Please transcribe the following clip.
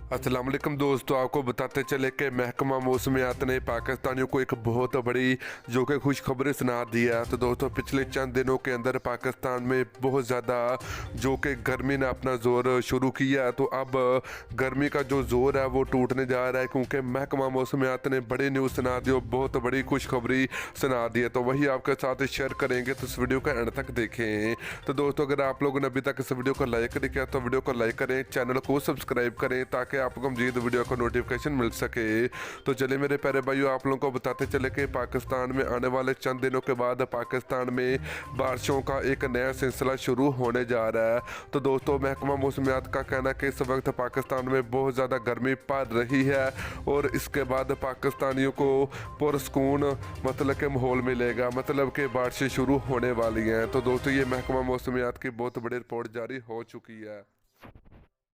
अस्सलाम वालेकुम दोस्तों, आपको बताते चले कि महकमा मौसमियात ने पाकिस्तानियों को एक बहुत बड़ी जो कि खुशखबरी सुना दी है। तो दोस्तों, पिछले चंद दिनों के अंदर पाकिस्तान में बहुत ज़्यादा जो कि गर्मी ने अपना ज़ोर शुरू किया है। तो अब गर्मी का जो ज़ोर है वो टूटने जा रहा है, क्योंकि महकमा मौसमियात ने बड़ी न्यूज़ सुना दी और बहुत बड़ी खुशखबरी सुना दी है। तो वही आपके साथ शेयर करेंगे, तो इस वीडियो का एंड तक देखें। तो दोस्तों, अगर आप लोगों ने अभी तक इस वीडियो को लाइक नहीं किया तो वीडियो को लाइक करें, चैनल को सब्सक्राइब करें ताकि आपको मजीद वीडियो का नोटिफिकेशन मिल सके। तो चलिए मेरे प्यारे भाइयों, आप लोगों को बताते चले कि पाकिस्तान में आने वाले चंद दिनों के बाद पाकिस्तान में बारिशों का एक नया सिलसिला शुरू होने जा रहा है। तो दोस्तों, महकमा मौसमियात का कहना है कि इस वक्त पाकिस्तान में बहुत ज़्यादा गर्मी पड़ रही है और इसके बाद पाकिस्तानियों को पुरस्कून मतलब के माहौल मिलेगा, मतलब कि बारिशें शुरू होने वाली हैं। तो दोस्तों, ये महकमा मौसमियात की बहुत बड़ी रिपोर्ट जारी हो चुकी है।